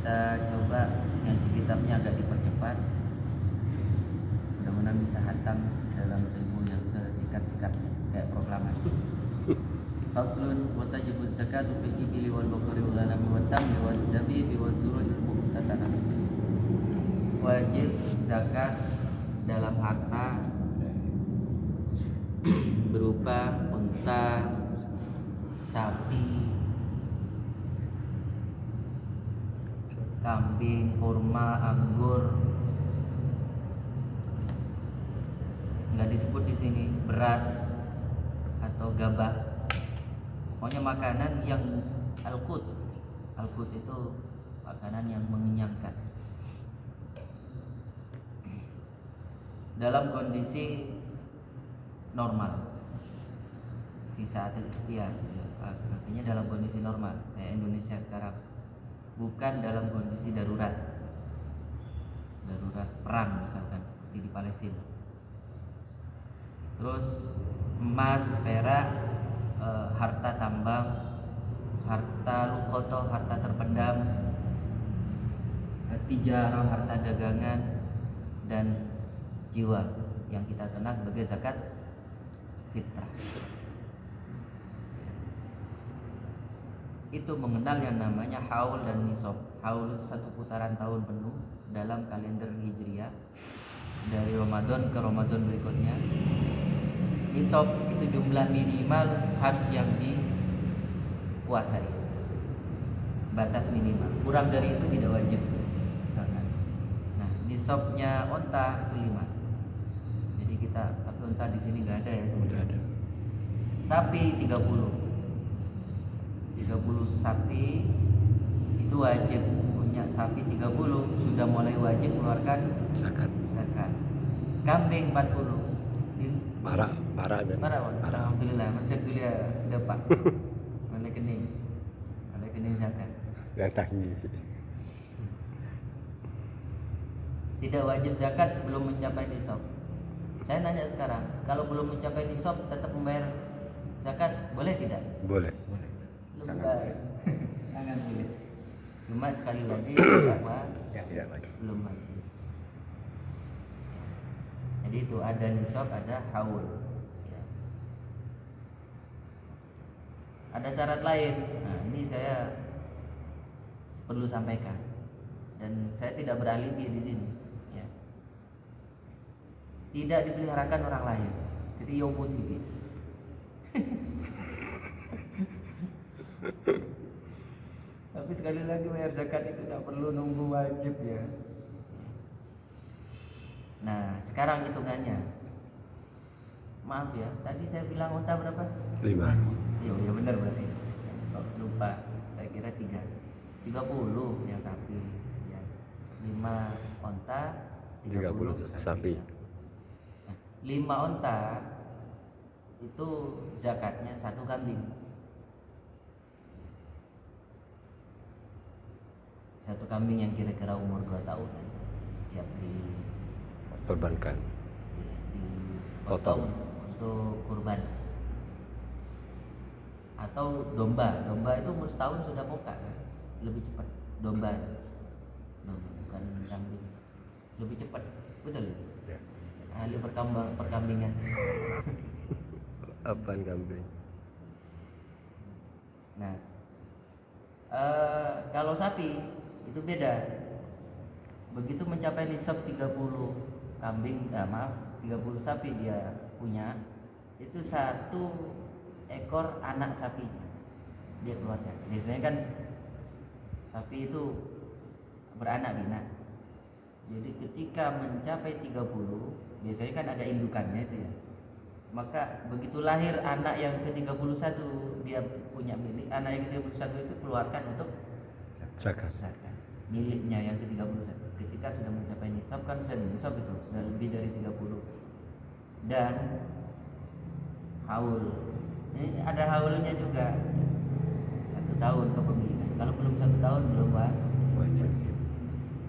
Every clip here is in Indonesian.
kita coba ngaji kitabnya agak dipercepat, mudah-mudahan bisa hatam dalam ilmu yang sesikat-sikatnya kayak proklamasi. Faslun wa tajibu zakatu fil ibili wal baqari wal ghanami wat tamri waz zabibi waz zuru'il muqtatanah. Wajib zakat dalam harta berupa unta, sapi, kambing, kurma, anggur. Nggak disebut di sini beras atau gabah. Pokoknya makanan yang al-qut. Al-qut itu makanan yang mengenyangkan. Dalam kondisi normal, fi saatil ikhtiyar, artinya dalam kondisi normal kayak Indonesia sekarang, bukan dalam kondisi darurat perang misalkan seperti di Palestina. Terus emas, perak, harta tambang, harta lukoto, harta terpendam, tijarah, harta dagangan, dan jiwa yang kita kenal sebagai zakat fitrah. Itu mengenal yang namanya haul dan nisab. Haul itu satu putaran tahun penuh dalam kalender Hijriah, dari Ramadan ke Ramadan berikutnya. Nisab itu jumlah minimal hak yang dikuasai, batas minimal. Kurang dari itu tidak wajib zakat. Nah, nisabnya onta itu 5. Jadi kita, tapi onta di sini nggak ada ya sebenarnya. Sapi 30 sapi itu wajib. Punya sapi 30 sudah mulai wajib mengeluarkan zakat. Kambing 40. Marah. Alhamdulillah, macam tu dia dapat. Mana kening zakat. Tidak wajib zakat sebelum mencapai nisab. Saya nanya sekarang, kalau belum mencapai nisab tetap membayar zakat, boleh tidak? Boleh. Sangat boleh. Cuma sekali lagi belum wajib. Jadi itu ada nisab, ada haul. Ada syarat lain. Nah, ini saya perlu sampaikan dan saya tidak beralibi di sini. Ya. Tidak dipeliharakan orang lain. Jadi yobuti. Tapi sekali lagi bayar zakat itu tidak perlu nunggu wajib ya. Nah, sekarang hitungannya. Maaf ya, tadi saya bilang unta berapa? 5. Iya, ya benar berarti. Oh, lupa, saya kira 30 yang sapi. Ya. 5 unta, 30 sapi. Nah, 5 unta itu zakatnya 1 kambing. 1 kambing yang kira-kira umur 2 tahun siap dikorbankan, dipotong untuk kurban. Atau domba itu umur setahun sudah moka kan? Lebih cepat domba bukan kambing, lebih cepat, betul ya? Ahli perkambingan. Apaan kambing? Nah, kalau sapi itu beda. Begitu mencapai nisab 30 kambing, 30 sapi dia punya, itu 1 ekor anak sapi dia keluarkan. Biasanya kan sapi itu beranak pinak. Jadi ketika mencapai 30, biasanya kan ada indukannya itu ya. Maka begitu lahir anak yang ke-31 dia punya milik, anak yang ke-31 itu keluarkan untuk zakat. Miliknya yang ke-31. Ketika sudah mencapai nisab, kan sudah nisab itu sudah lebih dari 30. Dan haul. Ini ada haulnya juga. 1 tahun kepemilikan. Kalau belum 1 tahun belum wajib.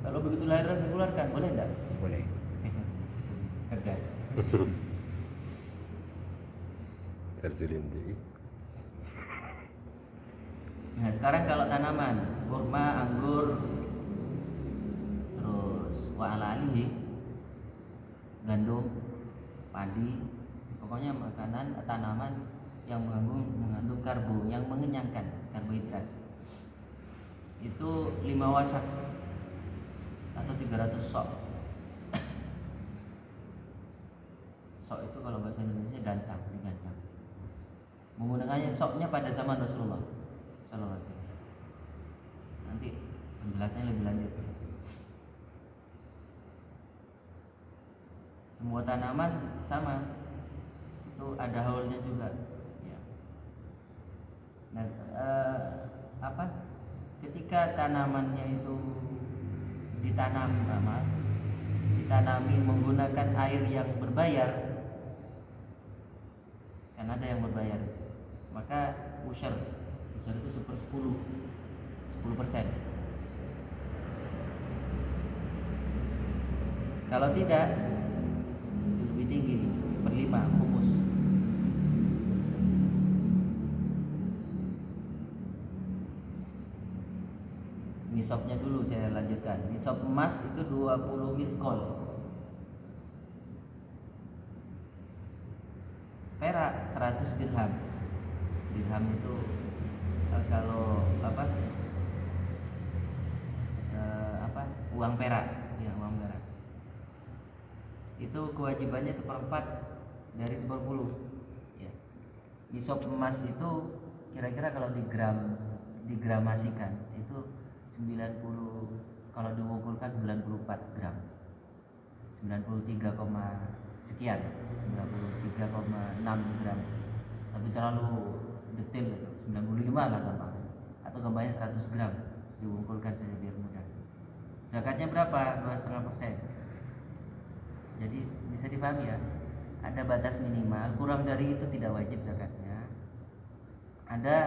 Kalau begitu lahir langsung keluarkan, boleh enggak? Boleh. Tegas. Terselindi. Nah, sekarang kalau tanaman, kurma, anggur, wa ala alihi, gandum, padi, pokoknya makanan tanaman yang mengandung karbo, yang mengenyangkan, karbohidrat. Itu 5 wasak atau 300 sok. Sok itu kalau bahasa Indonesia digantang. Menggunakannya soknya pada zaman Rasulullah sallallahu alaihi wasallam. Nanti penjelasannya lebih lanjut. Semua tanaman sama, itu ada haulnya juga. Ya. Nah, ketika tanamannya itu ditanami menggunakan air yang berbayar, kan ada yang berbayar, maka usyar itu 10%. Kalau tidak, itu lebih tinggi, 1/5 humus. Nisabnya dulu saya lanjutkan. Nisab emas itu 20 miskol. Perak 100 dirham. Dirham itu kalau uang perak, ya uang perak. Itu kewajibannya 1/4 dari 10. Ya. Nisab emas itu kira-kira kalau digramasikan itu 90, kalau diukurkan 94 gram. 93, sekian, 93,6 gram. Tapi terlalu detail, 95 lah gampang. Atau gampangnya 100 gram diukurkan saja biar mudah. Zakatnya berapa? 2,5%. Jadi bisa dipahami ya, ada batas minimal, kurang dari itu tidak wajib zakatnya. Ada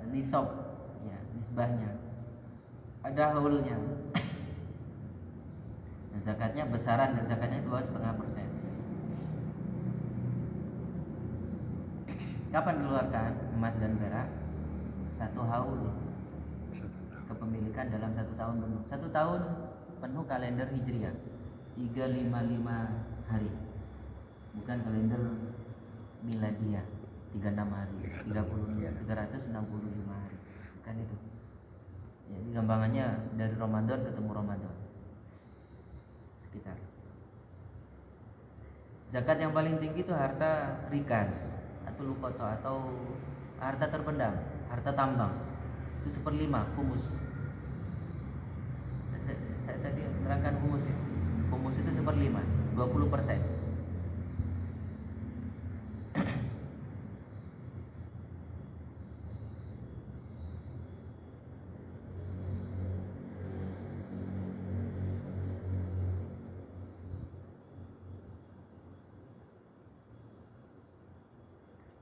nisab, ya, nisbahnya, ada haulnya. Dan zakatnya, besaran dan zakatnya 2,5%. Kapan dikeluarkan emas dan perak? 1 haul kepemilikan dalam 1 tahun penuh. 1 tahun penuh kalender Hijriah 355 hari, bukan kalender miladiah 36 hari, 365 hari, kan itu. Jadi gampangannya dari Ramadan ketemu Ramadan sekitar. Zakat yang paling tinggi itu harta rikaz atau lukoto atau harta terpendam, harta tambang. Itu 1/5 humus. Saya tadi menerangkan humus ya. Humus itu 1/5, 20%.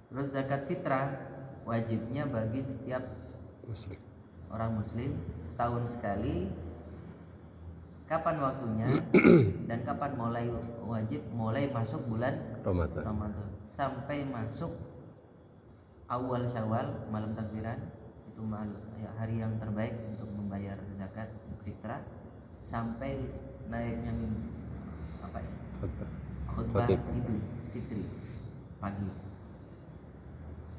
Terus zakat fitrah wajibnya bagi setiap Muslim. orang muslim setahun sekali. Kapan waktunya dan kapan mulai wajib? Mulai masuk bulan Ramadan. Sampai masuk awal Syawal, malam takbiran, itu hari yang terbaik untuk membayar zakat fitrah, sampai naiknya khutbah Idul Fitri pagi.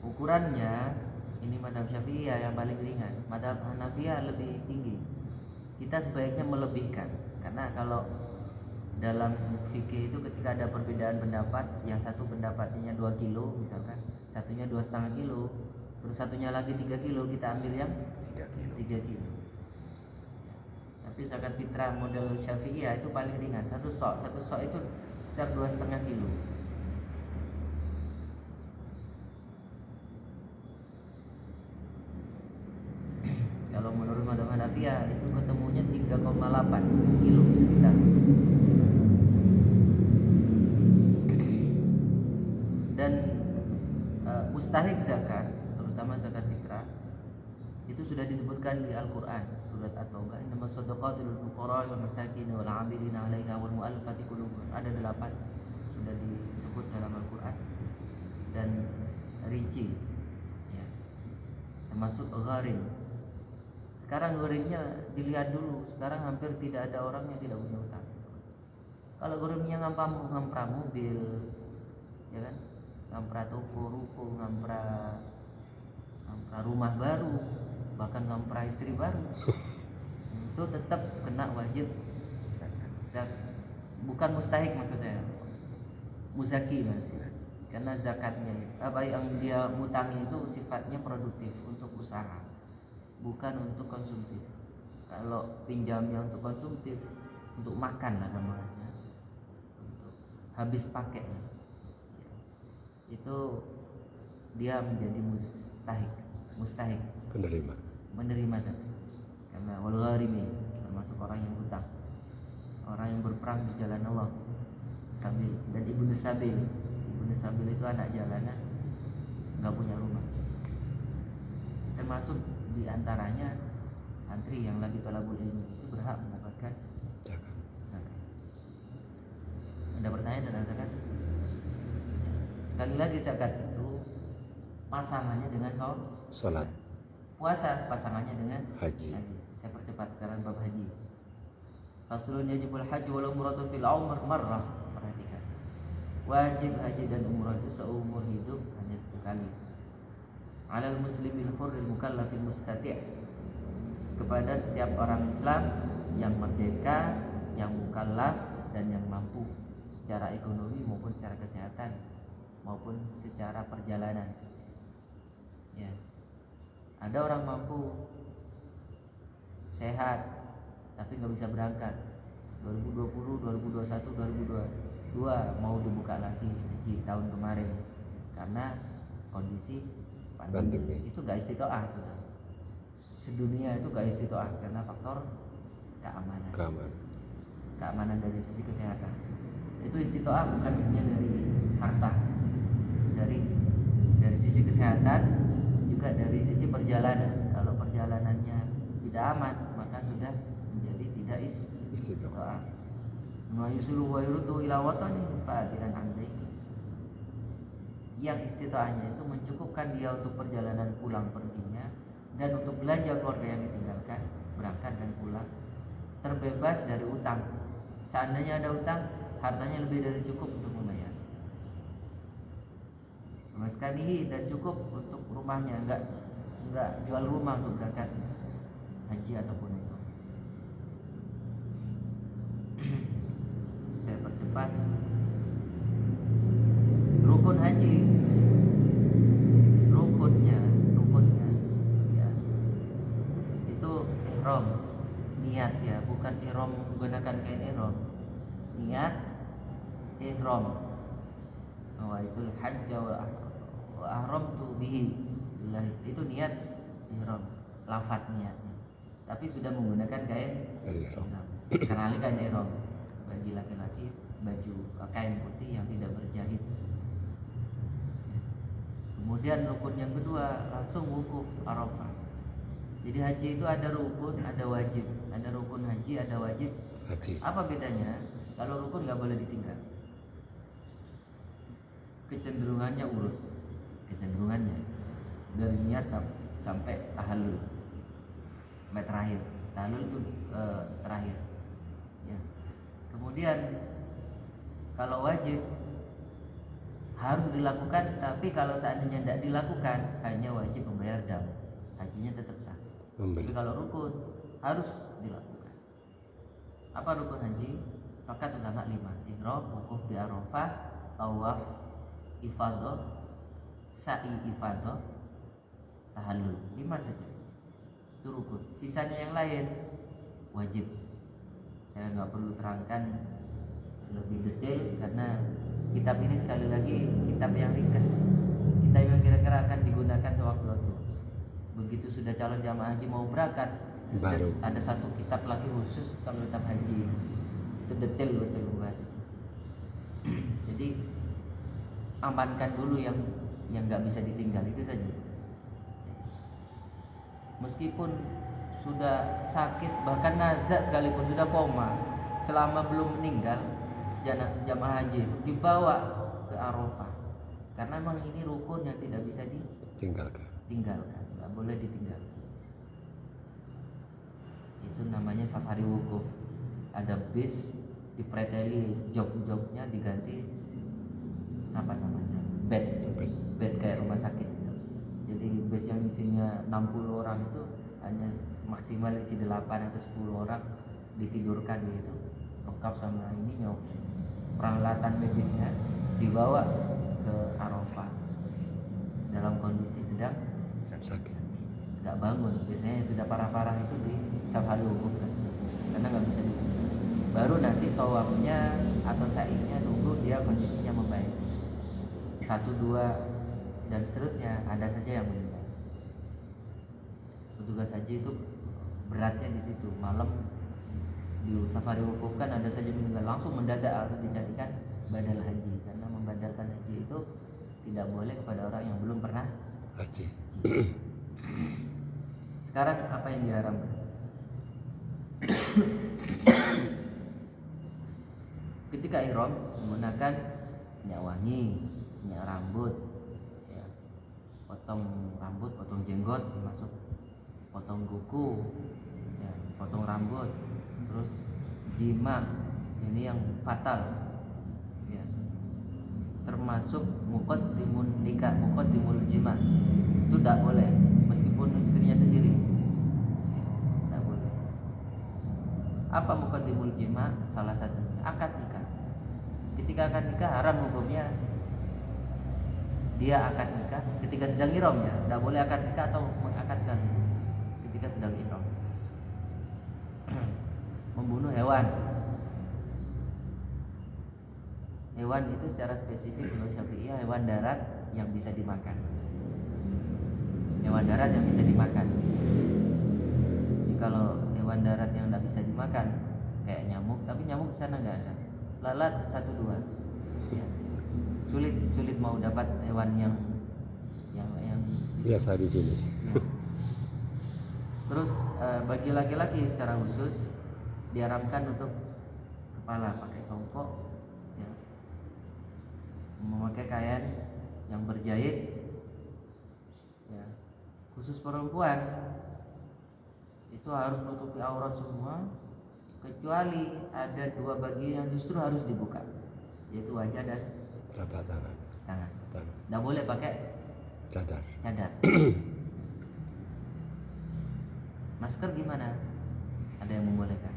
Ukurannya ini mazhab Syafi'iyah yang paling ringan, mazhab Hanafiyah lebih tinggi. Kita sebaiknya melebihkan, karena kalau dalam fikih itu ketika ada perbedaan pendapat, yang satu pendapatnya 2 kilo misalkan, satunya 2,5 kilo, terus satunya lagi 3 kilo, kita ambil yang 3 kilo. Tapi zakat fitrah model Syafi'iyah itu paling ringan, satu sok itu sekitar 2,5 kilo. Kalau menurut mazhab Hanafiyah itu ketemunya 3,8 kilo sekitar. Dan mustahik zakat, terutama zakat fitrah, itu sudah disebutkan di Al-Qur'an, surat At-Taubah, innamas shadaqatu lil fuqara wal masakin wal 'amilina 'alaiha wal mu'allafati qulubuhum. Ada 8 sudah disebut dalam Al-Qur'an dan rinci, ya. Termasuk gharim. Sekarang gorimnya dilihat dulu, sekarang hampir tidak ada orang yang tidak punya utang. Kalau gorimnya ngampra mobil, ya kan, ngampra toko ruko, ngampra rumah baru, bahkan ngampra istri baru, itu tetap kena wajib zakat. Bukan mustahik maksudnya, muzaki mas. Karena zakatnya apa yang dia mutangi itu sifatnya produktif untuk usaha, bukan untuk konsumtif. Kalau pinjamnya untuk konsumtif, untuk makan lah gambarannya, untuk habis pakai, itu dia menjadi mustahik menerima zakat. Karena wal gharimi termasuk orang yang hutang, orang yang berperang di jalan Allah, sabil, dan ibnu sabil itu anak jalanan, nggak punya rumah. Termasuk diantaranya santri yang lagi thalabul ilmi itu berhak mendapatkan zakat. Ada pertanyaan tentang zakat? Sekali lagi, zakat itu pasangannya dengan sholat, puasa pasangannya dengan haji. Saya percepat sekarang bab haji. Faslun yajibul haji wal umratu fil umr marrah. Perhatikan, wajib haji dan umrah itu seumur hidup hanya satu kali. Alal muslimil hurril mukallafil mustati', kepada setiap orang Islam yang merdeka, yang mukallaf, dan yang mampu secara ekonomi maupun secara kesehatan maupun secara perjalanan. Ya, ada orang mampu, sehat, tapi nggak bisa berangkat. 2020, 2021, 2022 mau dibuka lagi haji tahun kemarin karena kondisi pandemi. Itu nggak istitoah, sudah. Sedunia itu nggak istitoah karena faktor keamanan dari sisi kesehatan. Itu istitoah bukan hanya dari harta, dari sisi kesehatan, juga dari sisi perjalanan. Kalau perjalanannya tidak aman, maka sudah menjadi tidak istitoah. Wa yusulu wa yurdu ila watani fa'adilan andaik. Yang istitoahnya itu mencukupkan dia untuk perjalanan pulang perginya dan untuk belanja keluarga yang ditinggalkan, berangkat dan pulang, terbebas dari utang. Seandainya ada utang, hartanya lebih dari cukup untuk membayar. Maskanihi, dan cukup untuk rumahnya, enggak jual rumah untuk berangkat haji ataupun itu. Saya percepat. Rukun haji, rukunnya ya, itu ihram, niat ya, bukan ihram menggunakan kain ihram. Niat ihram. Wa itu hajj wa ahramtu bihi. Itu niat ihram, lafaz niatnya. Tapi sudah menggunakan kain ihram. Karena kain ihram bagi laki-laki baju kain putih yang tidak berjahit. Kemudian rukun yang kedua langsung wukuf Arafah. Jadi haji itu ada rukun, ada wajib. Ada rukun haji, ada wajib haji. Apa bedanya? Kalau rukun nggak boleh ditinggal. Kecenderungannya urut, kecenderungannya dari niat sampai tahallul, sampai terakhir. Tahallul itu terakhir. Ya. Kemudian kalau wajib harus dilakukan, tapi kalau seandainya tidak dilakukan hanya wajib membayar dam, hajinya tetap sah. Tapi kalau rukun harus dilakukan. Apa rukun haji? Sepakat ulama 5: ihram, wukuf di Arafah, tawaf ifadah, sa'i ifadah, tahallul. 5 saja itu rukun. Sisanya yang lain wajib. Saya nggak perlu terangkan lebih detail karena kitab ini sekali lagi kitab yang ringkas, kitab yang kira-kira akan digunakan sewaktu-waktu. Begitu sudah calon jamaah haji mau berangkat, baru ada satu kitab lagi khusus tentang kitab haji. Itu detail betul bahas itu. Jadi amankan dulu yang nggak bisa ditinggal, itu saja. Meskipun sudah sakit, bahkan nazak sekalipun, sudah koma, selama belum meninggal, jamaah haji itu dibawa ke Arafah karena memang ini rukun yang tidak bisa ditinggalkan, nggak boleh ditinggal. safari wukuf, ada bis dipreteli, jok-joknya diganti apa namanya, bed kayak rumah sakit gitu. Jadi bus yang isinya 60 orang itu hanya maksimal isi 8 atau 10 orang ditidurkan gitu, lengkap sama ininya, peralatan medisnya, dibawa ke Arafah dalam kondisi sedang Sakit. nggak bangun. Biasanya yang sudah parah-parah itu di safari wukuf kan, karena nggak bisa dibangun. Baru nanti tawafnya atau sa'inya nunggu dia kondisinya membaik, 1, 2 dan seterusnya. Ada saja yang meninggal. Petugas haji itu beratnya di situ. Malam di safari wukuf kan ada saja meninggal, langsung mendadak harus dicarikan badal haji, karena membadarkan haji itu tidak boleh kepada orang yang belum pernah Haji. Sekarang apa yang diharamkan? Ketika ihram menggunakan minyak wangi, minyak rambut, ya, potong rambut, potong jenggot, termasuk potong kuku, ya, potong rambut, terus jima, ini yang fatal, ya, termasuk muqaddimul nikah, muqaddimul jima, itu tidak boleh meskipun istrinya sendiri, ya, tidak boleh. Apa muqaddimul jima? Salah satunya akad nikah. Ketika akad nikah haram hukumnya dia akad nikah ketika sedang ihram, ya, tidak boleh akad nikah atau mengakadkan ketika sedang ihram. Membunuh hewan. Hewan itu secara spesifik menurut Syafi'iyah hewan darat yang bisa dimakan. Hewan darat yang bisa dimakan. Jadi kalau hewan darat yang tidak bisa dimakan kayak nyamuk, tapi nyamuk di sana nggak ada. Lalat 1-2. Ya. Sulit mau dapat hewan yang Biasa di sini. ya. Terus bagi laki-laki secara khusus diharamkan untuk kepala pakai songkok, ya, memakai kain yang berjahit, ya. Khusus perempuan itu harus menutupi aurat semua, kecuali ada 2 bagian yang justru harus dibuka, yaitu wajah dan Telapak tangan. tangan. Tidak boleh pakai Cadar. Masker gimana? Ada yang membolehkan,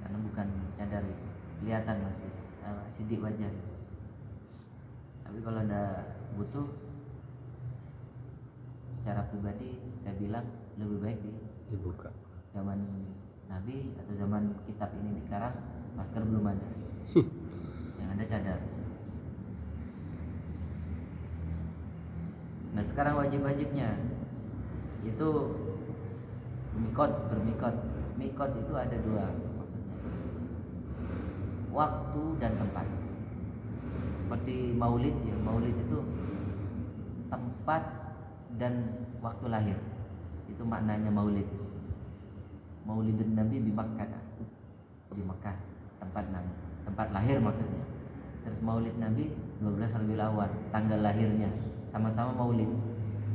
karena bukan cadar itu, kelihatan masih sidik wajah. Tapi kalau ada butuh, secara pribadi saya bilang lebih baik di Dibuka. zaman Nabi atau zaman kitab ini dikarang, masker belum ada, yang ada cadar. Nah sekarang wajib-wajibnya itu bermikot. Mikot itu ada 2 maksudnya, waktu dan tempat. Seperti maulid, ya, maulid itu tempat dan waktu lahir. Itu maknanya maulid. Maulidun Nabi di Makkah, di Makkah tempat lahir maksudnya. Terus maulid Nabi 12 Rabiul Awal, tanggal lahirnya, sama-sama maulid.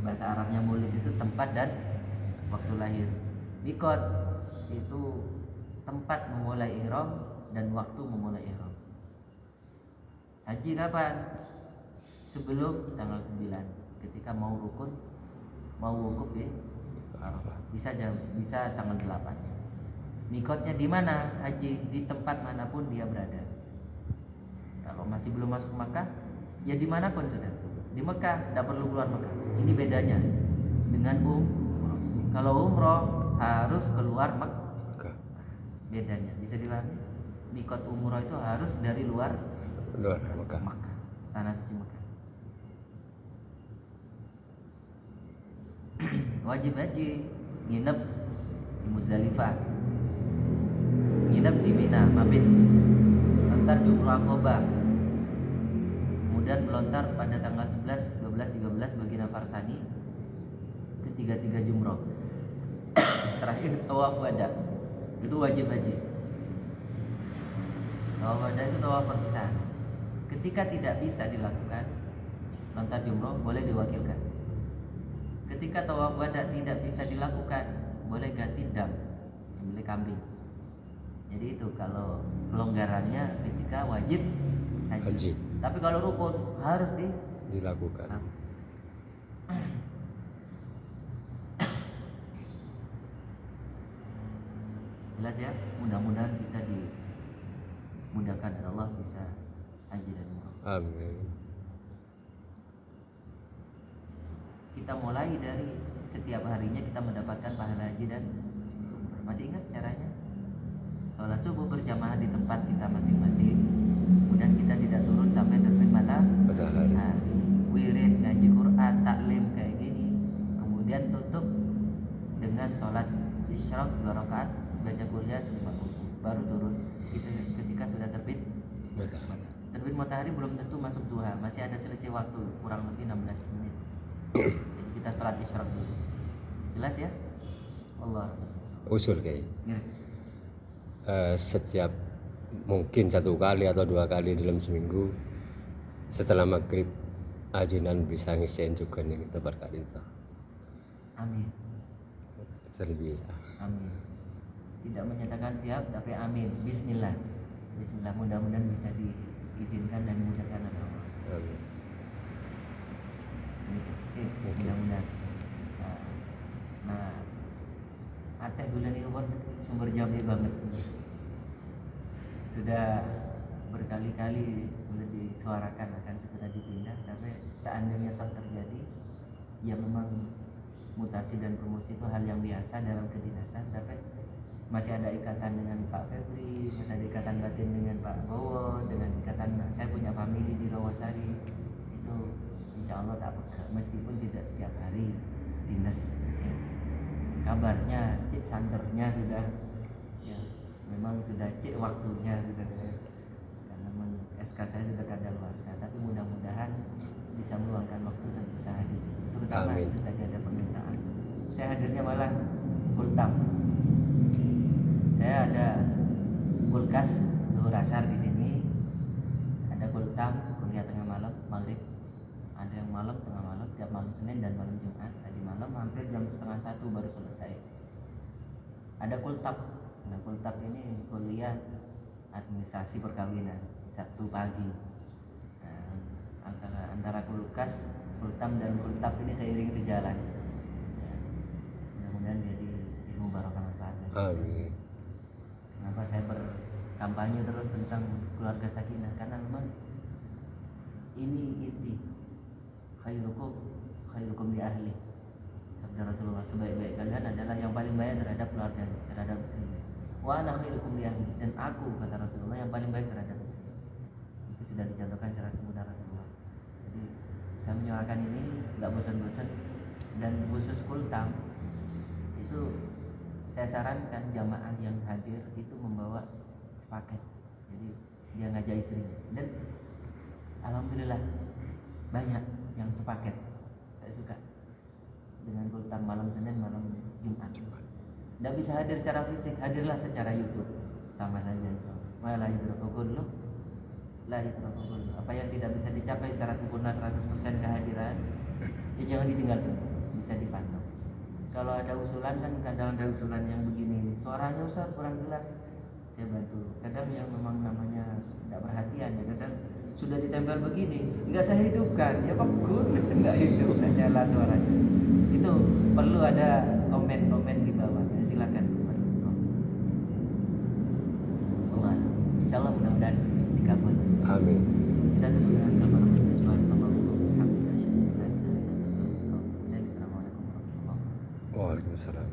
Bahasa Arabnya maulid itu tempat dan waktu lahir. Mikot itu tempat memulai ihram dan waktu memulai ihram. Haji kapan? Sebelum tanggal 9, ketika mau rukun, mau wukuf di Arafah. Bisa tanggal 8. Mikotnya di mana? Haji di tempat manapun dia berada. Kalau masih belum masuk Makkah, ya dimanapun sudah. Di Mekah tidak perlu keluar Mekah. Ini bedanya dengan umroh. Kalau umroh harus keluar Mekah. Bedanya bisa dipahami? Mikot umroh itu harus dari luar Mekah. tanah suci Mekah. Wajib haji nginep di Muzdalifah, nginep di Mina, mabit, lontar Jumrah Aqabah, kemudian melontar pada tanggal 11, 12, 13 bagi Nafarsani, ketiga jumroh. Terakhir tawaf wada, itu wajib haji. Tawaf wada itu tawaf perpisahan. Ketika tidak bisa dilakukan lontar jumroh, boleh diwakilkan. Ketika tawaf wada tidak bisa dilakukan, boleh ganti dam, milih kambing. Jadi itu kalau pelonggarannya ketika wajib haji. Haji. Tapi kalau rukun harus Dilakukan. Jelas ya, mudah-mudahan kita dimudahkan oleh Allah bisa haji dan umrah. Amin. Kita mulai dari setiap harinya kita mendapatkan pahala haji dan umrah. Masih ingat caranya? Sholat subuh berjamaah di tempat kita masing-masing. Kemudian kita tidak turun sampai terbit Matahari. matahari. Wirid, ngaji Quran, taklim kayak gini. Kemudian tutup dengan sholat isyraq 2 rakaat, baca kuliah 50, baru turun. Itu ketika sudah terbit Matahari. terbit matahari. Belum tentu masuk duha, masih ada selisih waktu kurang lebih 16 menit. Jadi kita sholat isyraq dulu. Jelas ya? Allah. Usul kayak Gini. setiap mungkin 1 kali atau 2 kali dalam seminggu setelah maghrib ajunan bisa ngisain juga nih tempat kali itu. Amin. Jadi bisa. Amin. Tidak menyatakan siap tapi amin. Bismillah. Bismillah, mudah-mudahan bisa diizinkan dan dimudahkan oleh Allah. Amin. Sedikit. Mudah-mudahan. Nah, Ateh bulan ini pun sumber jamnya banget. Sudah berkali-kali sudah disuarakan akan segera dipindah, tapi seandainya tak terjadi, ya memang mutasi dan promosi itu hal yang biasa dalam kedinasan, tapi masih ada ikatan dengan Pak Febri, masih ada ikatan batin dengan Pak Bowo, dengan ikatan saya punya famili di Rawasari, itu insya Allah tak peka, meskipun tidak setiap hari dinas. Ya. Kabarnya cek santernya sudah, ya memang sudah cek waktunya sudah, karena SK saya sudah kadaluarsa, tapi mudah-mudahan bisa meluangkan waktu dan bisa hadir, terutama Amin. itu tadi ada permintaan. Saya hadirnya malah kultam. Saya ada kulkas zuhur asar di sini, ada kultam kuliah tengah malam maghrib, ada yang malam tengah malam tiap malam Senin dan malam Jumat. Tadi malam hampir jam 12:30 baru selesai. Ada kultab. Nah, kultab ini kuliah administrasi perkawinan Sabtu pagi. Nah, antara kulkas, kultam dan kultab ini seiring sejalan. Ya, mudah-mudahan jadi ilmu barokah manfaat. Amin. Kenapa saya berkampanye terus tentang keluarga sakinah? Karena memang ini inti khairukum li ahli. Sabda Rasulullah, sebaik-baik kalian adalah yang paling baik terhadap keluarganya, terhadap istrinya. Wa ana khairukum li ahli, dan aku, kata Rasulullah, yang paling baik terhadap istri. Itu sudah dicontohkan secara semudah Rasulullah. Jadi saya menyuarakan ini nggak bosan-bosan, dan khusus kultam itu saya sarankan jamaah yang hadir itu membawa sepaket. Jadi dia ngajak istrinya, dan alhamdulillah banyak yang sepaket. Saya suka dengan kultam malam Senin malam Jumat. Tidak bisa hadir secara fisik, hadirlah secara YouTube, sama saja. Malah itu dulu, lah itu dulu. Apa yang tidak bisa dicapai secara sempurna 100% kehadiran, ya jangan ditinggal, bisa dipantau. Kalau ada usulan, kan kadang ada usulan yang begini, suaranya Ustaz kurang jelas, saya bantu. Kadang yang memang namanya tidak perhatian, ya kadang sudah ditempel begini, nggak saya hidupkan, ya bagus, nggak hidup, nggak nyala suaranya. Itu perlu ada komen-komen di bawah, ya, silakan. Allah, insya Allah mudah-mudahan dikabul. Amin. Kita tutup dengan kabar Assalamualaikum warahmatullahi wabarakatuh. Waalaikumsalam.